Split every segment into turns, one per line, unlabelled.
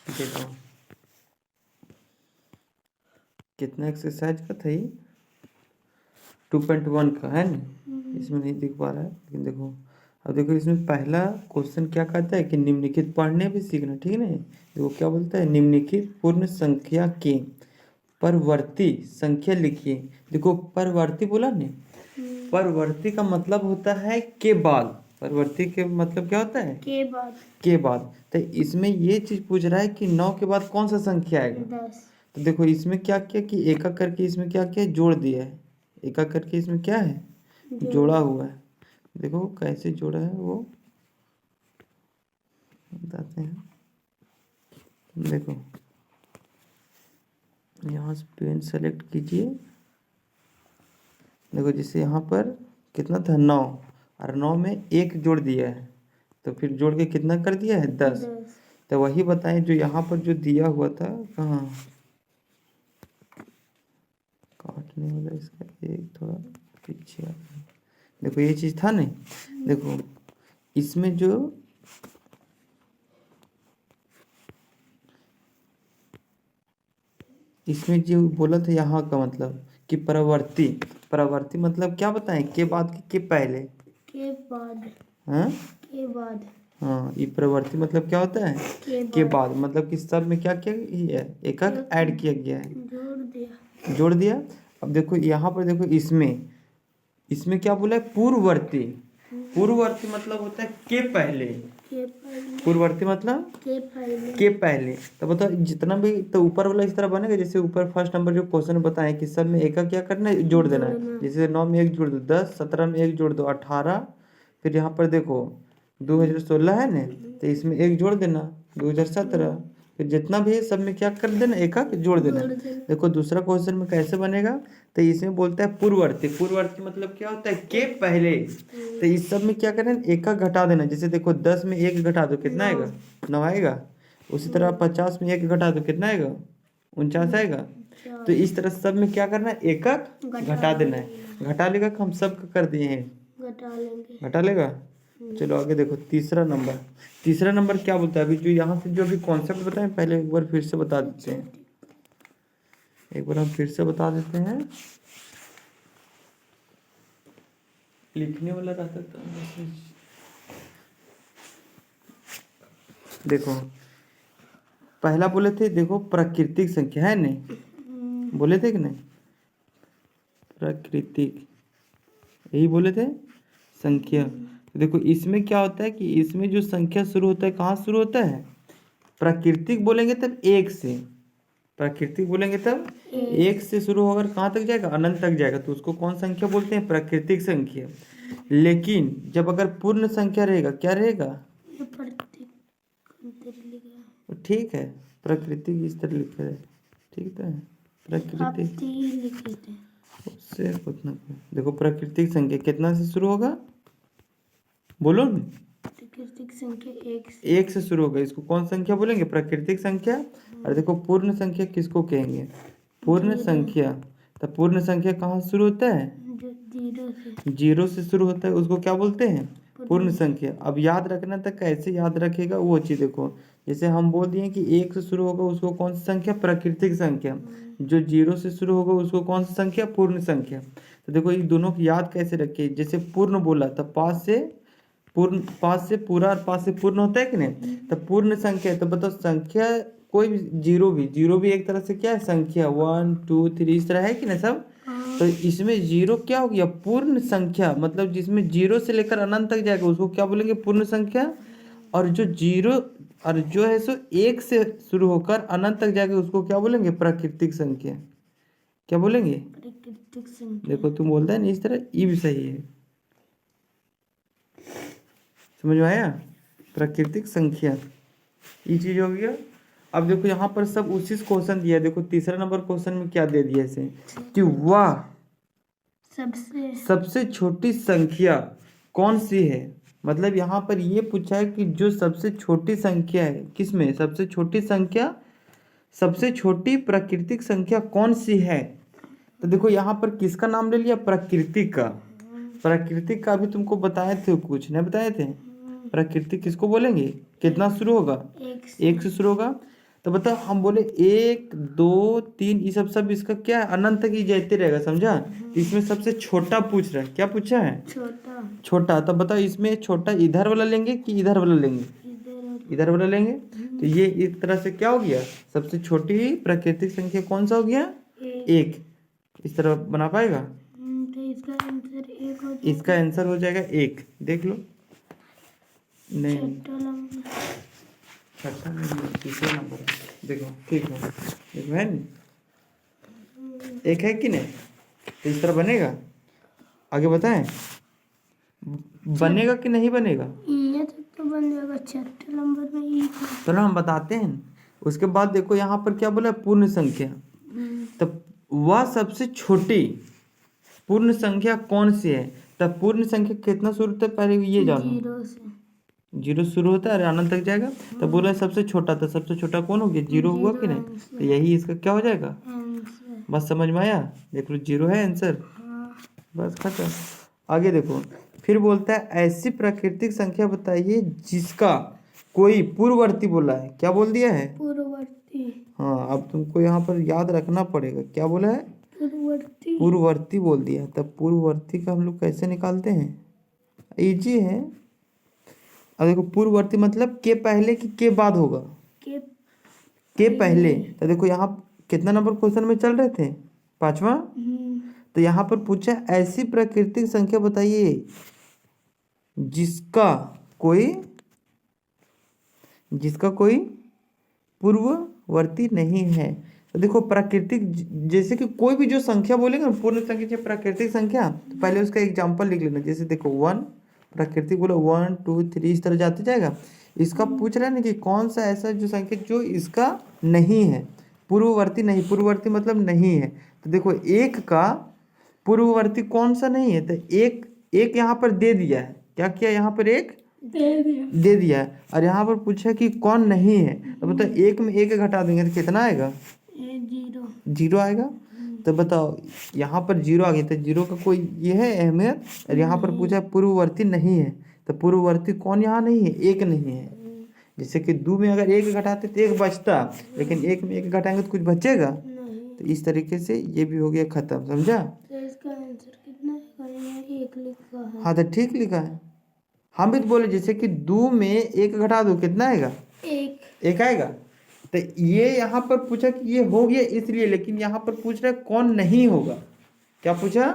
देखो कितना एक्सरसाइज का था ये, 2.1 का है ना, इसमें नहीं दिख पा रहा है लेकिन देखो। अब देखो इसमें पहला क्वेश्चन क्या कहता है कि निम्नलिखित पढ़ने भी सीखना, ठीक है ना। देखो क्या बोलता है, निम्नलिखित पूर्ण संख्या के परवर्ती संख्या लिखिए। देखो परवर्ती बोला ने, परवर्ती का मतलब होता है के बाद। परवर्ती के मतलब क्या होता है,
के बाद।
के बाद। तो इसमें ये चीज पूछ रहा है कि 9 के बाद कौन सा संख्या आएगा।
10।
तो देखो इसमें क्या किया कि एक एक करके इसमें क्या किया, जोड़ दिया है। एक एक करके इसमें क्या है, जोड़ा हुआ है। देखो कैसे जोड़ा है वो बताते हैं। देखो यहाँ से पेन सेलेक्ट कीजिए। देखो जैसे यहाँ पर कितना था 9, और 9 में एक जोड़ दिया है, तो फिर जोड़ के कितना कर दिया है 10। तो वही बताएं जो यहाँ पर जो दिया हुआ था, कहाँ काटने वाला इसका एक थोड़ा पीछे आ। देखो ये चीज था नहीं। देखो इसमें जो बोला था यहाँ का मतलब कि परवर्ती। परवर्ती मतलब क्या बताएं, के बाद के पहले,
के बाद।
हाँ
के बाद।
हाँ, ये प्रवर्ती मतलब क्या होता है, के बाद। मतलब कि सब में क्या किया गया है, एक एक ऐड किया गया है,
जोड़ दिया।
जोड़ दिया। अब देखो यहाँ पर देखो इसमें क्या बोला है, पूर्ववर्ती। पूर्ववर्ती मतलब होता है के पहले।
के पहले।
पूर्ववर्ती मतलब
के पहले।
के पहले। तो बताओ जितना भी, तो ऊपर वाला इस तरह बनेगा जैसे ऊपर फर्स्ट नंबर जो क्वेश्चन बताएं कि सब में एक का क्या करना है, जोड़ देना है। जैसे 9 में एक जोड़ दो 10, 17 में एक जोड़ दो 18, फिर यहाँ पर देखो 2016 है ना, तो इसमें एक जोड़ देना 2017, फिर जितना भी है सब में क्या कर देना, एक एक जोड़ देना। देखो दूसरा क्वेश्चन में कैसे बनेगा, तो इसमें बोलता है पूर्ववर्ती। पूर्ववर्ती मतलब क्या होता है, के पहले। तो इस सब में क्या करना, एक का घटा देना। जैसे देखो 10 में एक घटा दो कितना आएगा, 9 आएगा। उसी तरह 50 में एक घटा दो कितना आएगा, 49 आएगा। तो इस तरह सब में क्या करना है, एक एक घटा देना है। घटा लेगा, हम सब कर दिए हैं, घटा लेगा। चलो आगे देखो तीसरा नंबर। तीसरा नंबर क्या बोलता है, अभी जो यहाँ से जो अभी कॉन्सेप्ट बताएं पहले एक बार फिर से बता देते हैं। एक बार हम फिर से बता देते हैं, लिखने वाला रहता था। देखो पहला बोले थे, देखो प्राकृतिक संख्या है नहीं, बोले थे कि नहीं, प्राकृतिक यही बोले थे संख्या। तो देखो इसमें क्या होता है कि इसमें जो संख्या शुरू होता है, कहाँ शुरू होता है, प्राकृतिक बोलेंगे तब एक से। प्राकृतिक बोलेंगे तब एक से शुरू होकर कहाँ तक जाएगा, अनंत तक जाएगा, तो उसको कौन संख्या बोलते हैं, प्राकृतिक संख्या। लेकिन जब अगर पूर्ण संख्या रहेगा, क्या रहेगा, ठीक है, प्राकृतिक इस तरह लिखा है, ठीक है प्राकृतिक उससे उतना। देखो प्राकृतिक संख्या कितना से शुरू होगा, बोलो न,
प्राकृतिक संख्या
एक से शुरू होगा, इसको कौन संख्या बोलेंगे, प्राकृतिक संख्या। और देखो पूर्ण संख्या किसको कहेंगे, पूर्ण संख्या। तो पूर्ण संख्या कहाँ शुरू होता है, जीरो से शुरू होता है, उसको क्या बोलते हैं, पूर्ण संख्या। अब याद रखना था, कैसे याद रखेगा वो चीज देखो। जैसे हम बोल दिए कि एक से शुरू होगा उसको कौन सी संख्या, प्राकृतिक संख्या। जो जीरो से शुरू होगा उसको कौन सी संख्या, पूर्ण संख्या। तो देखो ये दोनों की याद कैसे रखिए। जैसे पूर्ण बोला तो पाँच से पूर्ण, पाँच से पूरा और पाँच से पूर्ण होता है कि नहीं। तो पूर्ण संख्या, तो बताओ संख्या कोई भी, जीरो भी एक तरह से क्या है, संख्या 1 2 3 इस तरह है कि ना सब। तो इसमें जीरो क्या हो गया, पूर्ण संख्या। मतलब जिसमें जीरो से लेकर अनंत तक जाएगा उसको क्या बोलेंगे, पूर्ण संख्या। और जो जीरो और जो है सो एक से शुरू होकर अनंत तक जाएगा उसको क्या बोलेंगे, प्राकृतिक संख्या। क्या बोलेंगे,
प्राकृतिक संख्या।
देखो तुम बोलता है ना इस तरह, ये भी सही है, समझ में आया, प्राकृतिक संख्या ये चीज हो गया। अब देखो यहाँ पर सब उसी से क्वेश्चन दिया है। देखो तीसरा नंबर क्वेश्चन में क्या दे दिया इसे, कि वह सबसे छोटी संख्या कौन सी है। मतलब यहाँ पर ये पूछा है कि जो सबसे छोटी संख्या है, किसमें सबसे छोटी संख्या, सबसे छोटी प्राकृतिक संख्या कौन सी है। तो देखो यहाँ पर किसका नाम ले लिया, प्राकृतिक का। प्राकृतिक का भी तुमको बताए थे, कुछ नहीं बताए थे। प्राकृतिक किसको बोलेंगे, कितना शुरू होगा, एक से शुरू होगा। तो बताओ हम बोले 1 2 3 ये सब इसका क्या है, अनंत तक ही जाते रहेगा, समझा। तो इसमें सबसे छोटा पूछ रहा है, क्या पूछा है,
छोटा।
छोटा। तो बताओ इसमें छोटा इधर वाला लेंगे कि इधर वाला लेंगे, इधर वाला लेंगे। तो ये एक तरह से क्या हो गया, सबसे छोटी प्राकृतिक संख्या कौन सा हो गया, 1। इस तरह बना पाएगा,
तो इसका आंसर 1 हो
इसका आंसर हो जाएगा 1। देख लो, नहीं
छठा नंबर।
छठा नहीं, तीसरा नंबर है। देखो ठीक है, देखो है नहीं, 1 है कि नहीं। तो इस तरह बनेगा, आगे बताएं, बनेगा कि नहीं बनेगा।
ये तो बन जाएगा छठे नंबर में ई।
चलो हम बताते हैं। उसके बाद देखो यहाँ पर क्या बोला, पूर्ण संख्या। तब वह सबसे छोटी पूर्ण संख्या कौन सी है। तब पूर्ण संख्या कितना शुरू होता है, पहले ये जानो।
0 से।
0 शुरू होता है और अनंत तक जाएगा। तब बोला सबसे छोटा, तो सबसे छोटा कौन हो गया, 0 हुआ कि नहीं। तो यही इसका क्या हो जाएगा,
आंसर।
बस समझ में आया। देख लो 0 है आंसर,
हाँ।
बस खत्म। आगे देखो, फिर बोलता है ऐसी प्राकृतिक संख्या बताइए जिसका कोई पूर्ववर्ती बोला है। क्या बोल दिया है,
पूर्ववर्ती।
हाँ। अब तुमको यहाँ पर याद रखना पड़ेगा, क्या बोला है,
पूर्ववर्ती।
पूर्ववर्ती बोल दिया। तब पूर्ववर्ती का हम लोग कैसे निकालते हैं, इजी है। अब देखो पूर्ववर्ती मतलब के पहले कि के बाद होगा, के पहले। तो देखो यहाँ कितना नंबर क्वेश्चन में चल रहे थे, 5वां। तो यहाँ पर पूछा ऐसी प्राकृतिक संख्या बताइए जिसका कोई पूर्ववर्ती नहीं है। तो देखो प्राकृतिक, जैसे कि कोई भी जो संख्या बोलेगा ना, पूर्ण संख्या चाहे प्राकृतिक संख्या, तो पहले उसका एग्जांपल लिख लेना। जैसे देखो 1 प्राकृतिक बोलो, 1 2 3 इस तरह जाते जाएगा। इसका पूछ रहा है ना कि कौन सा ऐसा जो संख्या जो इसका नहीं है, पूर्ववर्ती नहीं, पूर्ववर्ती मतलब नहीं है। तो देखो 1 का पूर्ववर्ती कौन सा नहीं है, तो एक यहाँ पर दे दिया है। क्या किया, यहाँ पर 1 दे दिया है, और यहाँ पर पूछा कि कौन नहीं है। तो बताओ 1 में 1 घटा देंगे तो कितना आएगा, 0 आएगा। तो बताओ यहाँ पर 0 आ गया, तो 0 का कोई ये है अहमियत। और यहाँ पर पूछा पूर्ववर्ती नहीं है, तो पूर्ववर्ती कौन यहाँ नहीं है, 1 नहीं है। जैसे कि 2 में अगर 1 घटाते तो 1 बचता, लेकिन 1 में 1 घटाएंगे तो कुछ बचेगा। तो इस तरीके से ये भी हो गया खत्म, समझा।
तो इसका आंसर कितना है, 1 लिखा है।
हाँ तो ठीक लिखा है। हम भी तो बोले जैसे कि 2 में 1 घटा दो कितना आएगा, 1 आएगा। तो ये यहाँ पर पूछा कि ये हो गया इसलिए, लेकिन यहाँ पर पूछ रहा है कौन नहीं होगा। क्या पूछा,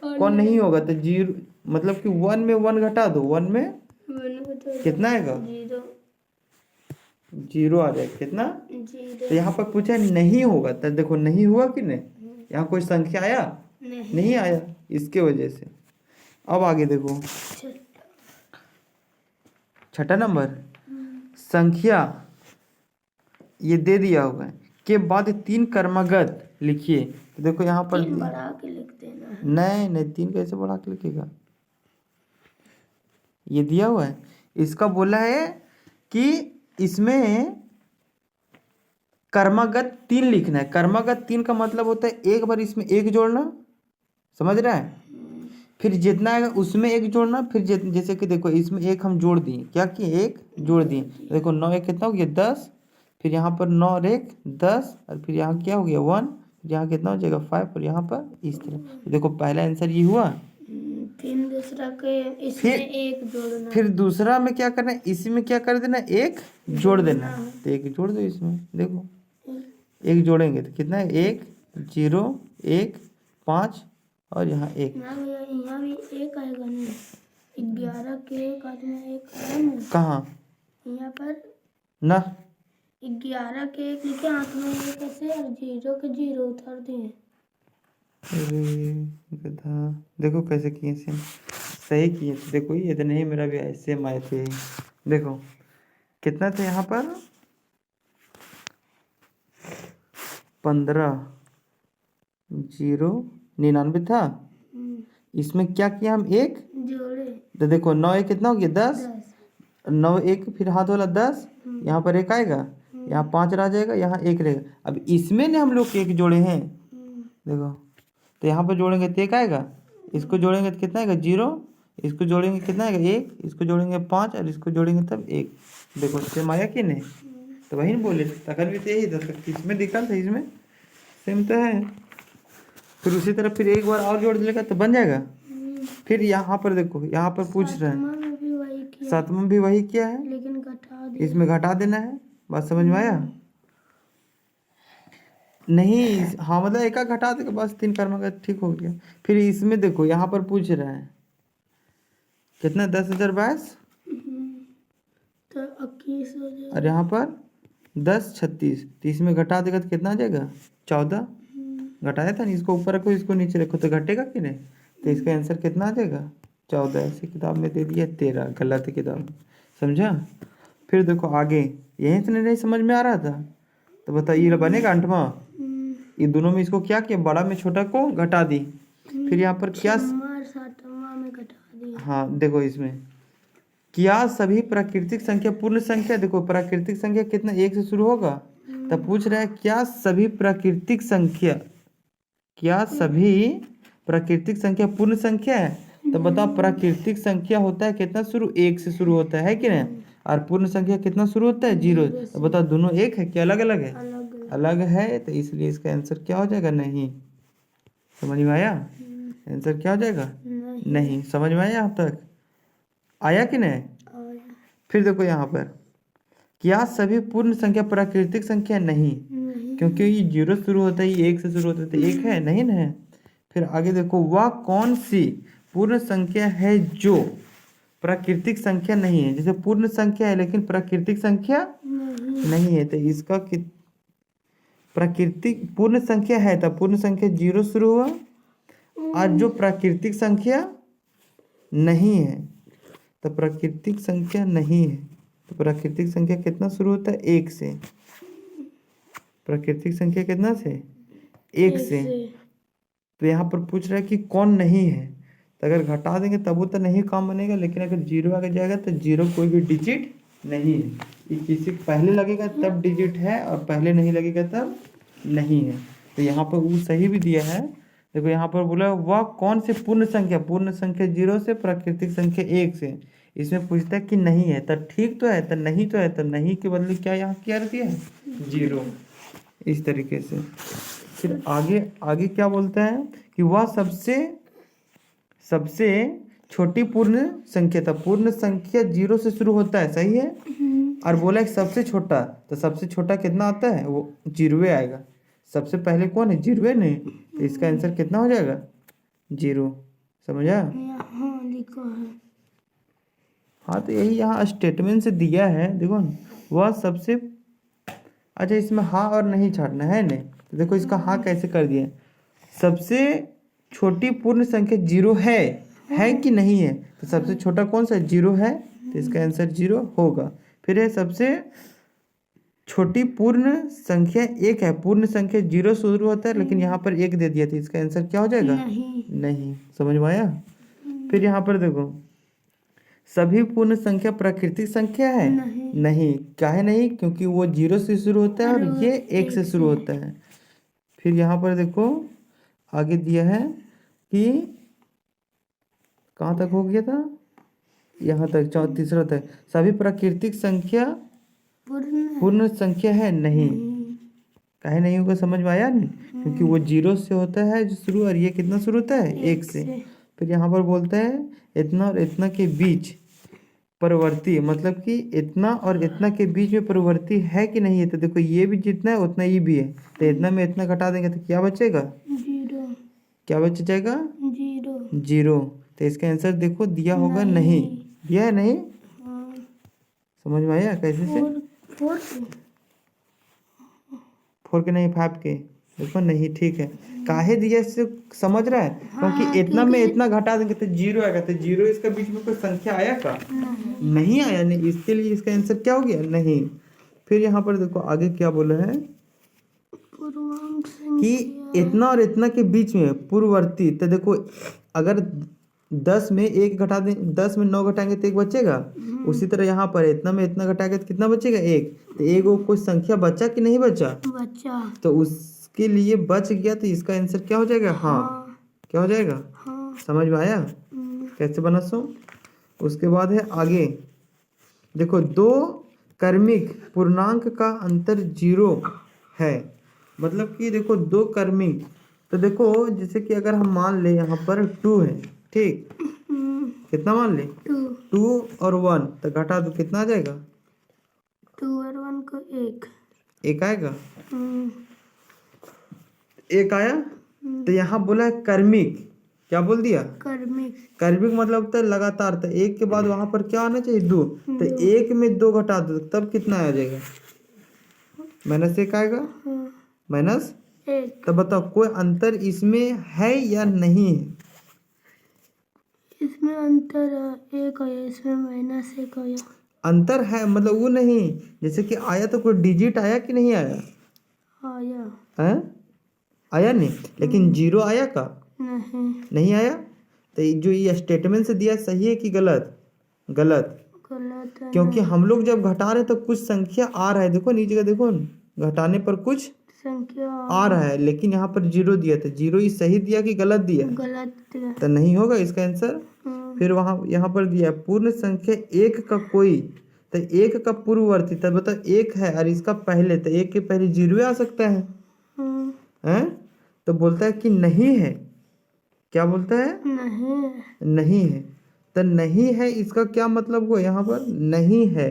कौन नहीं होगा। तो 0 मतलब कि 1 में 1 घटा दो, 1 में कितना आएगा, 0 आ जाएगा, कितना
0।
तो यहाँ पर पूछा है नहीं होगा। तो देखो नहीं हुआ कि नहीं, यहाँ कोई संख्या आया, नहीं आया, इसके वजह से। अब आगे देखो, छठा नंबर संख्या ये दे दिया होगा के बाद 3 क्रमागत लिखिए। तो देखो यहाँ पर
3 बढ़ा के लिख देना।
नहीं 3 कैसे बढ़ा के लिखेगा, ये दिया हुआ है। इसका बोला है कि इसमें क्रमागत 3 लिखना है। क्रमागत 3 का मतलब होता है एक बार इसमें 1 जोड़ना, समझ रहा है, फिर जितना आएगा उसमें 1 जोड़ना, फिर जैसे कि देखो इसमें 1 हम जोड़ दिए, क्या किए, 1 जोड़ दिए। देखो 9 1 कितना हो गया, 10। फिर यहाँ पर 9 और 1 10, और फिर यहाँ क्या हो गया 1, यहाँ कितना हो जाएगा 5, और यहाँ पर इस तरह। तो देखो पहला आंसर ये हुआ।
फिर दूसरा के इसमें 1 जोड़ना,
फिर दूसरा में क्या करना है, इसी में क्या कर देना, 1 जोड़ देना। तो 1 जोड़ दो इसमें, देखो 1 जोड़ेंगे तो कितना है, 1 0 1 5 और यहाँ 1।
यहाँ भी 1 आएगा नहीं, 11 के 1 आदमी 1 आएगा ना,
कहाँ,
यहाँ पर
ना
11 के 1 लिखे, हाथ में 1 ऐसे और 0 के 0 उतार दिए।
अरे गधा, देखो कैसे किए सेम, सही किए थे। देखो ये तो नहीं, मेरा भी ऐसे आए थे। देखो कितना थे यहाँ पर, 15 0 99 था। इसमें क्या किया हम, 1
जोड़े।
तो देखो 9 1 कितना हो गया, 10। 9 1 फिर हाथ वाला 10, यहाँ पर 1 आएगा, यहाँ 5 रह जाएगा, यहाँ 1 रहेगा। अब इसमें ने हम लोग 1 जोड़े हैं, देखो तो यहाँ पर जोड़ेंगे तो 1 आएगा, इसको जोड़ेंगे तो कितना आएगा 0, इसको जोड़ेंगे कितना आएगा 1, इसको जोड़ेंगे 5 और इसको जोड़ेंगे तब 1। देखो सेम आया कि नहीं, तो वही बोले तखन भी तो यही था, इसमें दिखा था, इसमें सेम तो है। फिर उसी तरह फिर एक बार और जोड़ देगा तो बन जाएगा। फिर यहाँ पर देखो, यहाँ पर पूछ रहा है,
सातवां में भी वही किया,
सातवां भी वही किया है,
लेकिन घटा दिया।
इसमें घटा देना है। बात समझ में आया? नहीं, हाँ मतलब एक घटा देगा बस, 3 कर्म ठीक हो गया। फिर इसमें देखो, यहाँ पर पूछ रहा है कितना, 10,022
तो 21 हो जाएगा।
और यहाँ पर 10,36, तो इसमें घटा देगा तो कितना आ जाएगा, 14। घटाया था नहीं, इसको ऊपर रखो इसको नीचे रखो तो घटेगा कि नहीं, तो इसका आंसर कितना आ जाएगा, 14। ऐसी किताब में दे दिया 13, गलत है किताब, समझा? फिर देखो आगे, यहीं से नहीं समझ में आ रहा था तो बताइए, ये बनेगा 8वां। ये दोनों में इसको क्या किया, बड़ा में छोटा को घटा दी। फिर यहाँ पर क्या,
7वां में घटा दिया।
हाँ देखो इसमें क्या सभी प्राकृतिक संख्या पूर्ण संख्या, देखो प्राकृतिक संख्या कितना, 1 से शुरू होगा। तब पूछ रहा है क्या सभी प्राकृतिक संख्या, क्या सभी प्राकृतिक संख्या पूर्ण संख्या है। तो बताओ प्राकृतिक संख्या होता है कितना शुरू, 1 से शुरू होता है कि नहीं, और पूर्ण संख्या कितना शुरू होता है, 0। तो बताओ दोनों एक है क्या अलग अलग है, अलग है, तो इसलिए इसका आंसर क्या हो जाएगा, नहीं। समझ में आया? आंसर क्या हो जाएगा, नहीं। समझ में आया यहाँ तक, आया कि नहीं? फिर देखो यहाँ पर, क्या सभी पूर्ण संख्या प्राकृतिक संख्या, नहीं, क्योंकि ये 0 शुरू होता है, 1 से शुरू होता है, तो 1 है, नहीं ना है। फिर आगे देखो, वह कौन सी पूर्ण संख्या है जो प्राकृतिक संख्या नहीं है। जैसे पूर्ण संख्या है लेकिन प्राकृतिक संख्या नहीं है, तो इसका प्राकृतिक पूर्ण संख्या है, तब पूर्ण संख्या 0 शुरू हुआ, और जो प्राकृतिक संख्या नहीं है, तो प्राकृतिक संख्या नहीं है, तो प्राकृतिक संख्या कितना शुरू होता है, 1 से। प्राकृतिक संख्या कितना से, 1 से। तो यहाँ पर पूछ रहा है कि कौन नहीं है, तो अगर घटा देंगे तब वो तो नहीं काम बनेगा, लेकिन अगर 0 आगे जाएगा तो 0 कोई भी डिजिट नहीं है। ये किसी पहले लगेगा तब डिजिट है, और पहले नहीं लगेगा तब नहीं है। तो यहाँ पर वो सही भी दिया है। देखो यहाँ पर बोला वह कौन से पूर्ण संख्या, पूर्ण संख्या 0 से, प्राकृतिक संख्या 1 से। इसमें पूछता है कि नहीं है, तो ठीक तो है, तो नहीं तो है, तो नहीं के बदले क्या यहाँ क्या दिया है, 0, इस तरीके से। फिर आगे आगे क्या बोलता है कि वह सबसे छोटी पूर्ण संख्या था। पूर्ण संख्या 0 से शुरू होता है, सही है। और बोला एक सबसे छोटा, तो सबसे छोटा कितना आता है, वो 0 आएगा। सबसे पहले कौन है, 0 नहीं, तो इसका आंसर कितना हो जाएगा, 0। समझा?
यहाँ लिखा है।
हाँ तो यही यहाँ स्टेटमेंट से दिया है, देखो वह सबसे, अच्छा इसमें हाँ और नहीं छाटना है नहीं, तो देखो इसका हाँ कैसे कर दिया, सबसे छोटी पूर्ण संख्या 0 है कि नहीं है, तो सबसे छोटा कौन सा 0 है, तो इसका आंसर 0 होगा। फिर है सबसे छोटी पूर्ण संख्या 1 है, पूर्ण संख्या 0 शुरू होता है, लेकिन यहाँ पर 1 दे दिया, तो इसका आंसर क्या हो जाएगा, नहीं। समझ में आया? फिर यहाँ पर देखो, सभी पूर्ण संख्या प्राकृतिक संख्या है, नहीं। क्या है नहीं, क्योंकि वो 0 से शुरू होता है और ये 1 से शुरू होता है। फिर यहाँ पर देखो आगे दिया है कि कहाँ तक हो गया था, यहाँ तक, तीसरा तक, सभी प्राकृतिक संख्या पूर्ण संख्या है, नहीं। काहे नहीं होगा, समझ में आया नहीं, क्योंकि वो 0 से होता है जो शुरू, और ये कितना शुरू होता है, 1 से। फिर यहाँ पर बोलता है इतना और इतना के बीच परिवर्ती, मतलब कि इतना और इतना के बीच में परिवर्ती है कि नहीं है। तो देखो ये भी जितना है उतना ये भी है, तो इतना में इतना घटा देंगे तो क्या बचेगा,
0।
क्या बच जाएगा, 0। तो इसका आंसर देखो दिया होगा नहीं, दिया है नहीं। समझ में आया कैसे से, 4 के नहीं 5 के, देखो नहीं, ठीक है। काहे दिया इससे समझ रहा है, क्योंकि इतना में इतना घटा देंगे तो 0 आएगा, तो 0 इसका बीच में कोई संख्या आया का, नहीं आया, नहीं, इसके लिए इसका आंसर क्या हो गया, नहीं। फिर यहाँ पर देखो आगे क्या बोला है कि इतना और इतना के बीच में पूर्ववर्ती, तो देखो अगर 10 में 1 घटा दें, 10 में 9 घटाएंगे तो 1 बचेगा। उसी तरह यहाँ पर इतना में इतना घटाएंगे तो कितना बचेगा, 1। तो 1 कोई संख्या बचा कि नहीं बचा, तो उसके लिए बच गया, तो इसका आंसर क्या हो जाएगा, हाँ। क्या हो जाएगा, समझ में आया कैसे बना सो। उसके बाद है आगे देखो, 2 क्रमिक पूर्णांक का अंतर 0 है। मतलब कि देखो दो क्रमिक, तो देखो जैसे कि अगर हम मान ले यहाँ पर 2 है, ठीक, कितना मान ले 2 और 1, तो घटा दो कितना आ जाएगा
2 और 1 को
1 आएगा, 1 आया। तो यहाँ बोला है क्रमिक, क्या बोल दिया क्रमिक मतलब होता है लगातार, तो 1 के बाद वहां पर क्या आना चाहिए 2, तो 1 में 2 घटा दो तब कितना आ जाएगा -1 आएगा, -1। तो बताओ कोई अंतर इसमें है या नहीं है?
इसमें अंतर 1 आया, इसमें -1 आया।
अंतर है मतलब वो नहीं, जैसे कि आया तो कोई डिजिट आया कि नहीं आया?
आया
है आया नहीं, लेकिन 0 आया का नहीं आया। तो ये जो ये स्टेटमेंट से दिया सही है कि गलत? गलत
है।
क्योंकि हम लोग जब घटा रहे हैं तो कुछ संख्या आ रहा है, देखो नीचे का देखो, घटाने पर कुछ
संख्या
आ रहा है, लेकिन यहाँ पर 0 दिया था। 0 ही सही दिया कि गलत दिया?
गलत दिया।
तो नहीं होगा इसका आंसर। फिर वहाँ यहाँ पर दिया पूर्ण संख्या 1 का कोई, तो 1 का पूर्ववर्ती, तब बताओ 1 है और इसका पहले, तो 1 के पहले 0 आ सकता है, हैं? तो बोलता है कि नहीं है। क्या बोलता है? नहीं है। तो नहीं है इसका क्या मतलब हुआ यहाँ पर? नहीं है,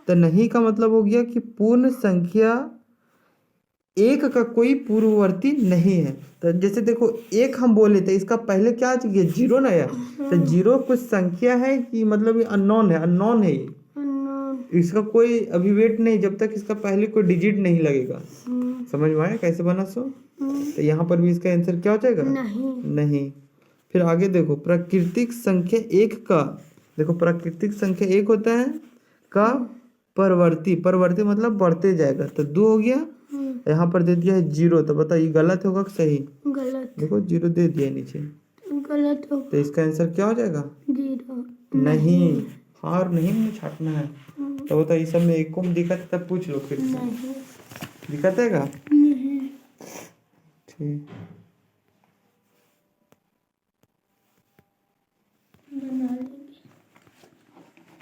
तो नहीं का मतलब हो गया कि पूर्ण संख्या 1 का कोई पूर्ववर्ती नहीं है। तो जैसे देखो 1 हम बोले थे, इसका पहले क्या आ चुकी है 0 ना आया, तो 0 कुछ संख्या है कि मतलब ये अननोन है ये, इसका कोई अभिवेट नहीं जब तक इसका पहले कोई डिजिट नहीं लगेगा। समझ में आया कैसे बना सो? तो यहाँ पर भी इसका आंसर क्या हो जाएगा? नहीं। फिर आगे देखो प्राकृतिक संख्या 1 का, देखो प्राकृतिक संख्या 1 होता है का परवर्ती मतलब बढ़ते जाएगा, तो 2 हो गया। यहाँ पर दे दिया है 0, तो बताओ ये गलत होगा कि सही?
गलत।
देखो 0 दे दिया नीचे,
गलत होगा।
तो इसका आंसर क्या हो जाएगा?
0
नहीं, हार नहीं मुझे छाटना है। तो बताओ इस सब में एक को दिक्कत है तब पूछ लो, फिर दिक्कत है का?
नहीं।
ठीक।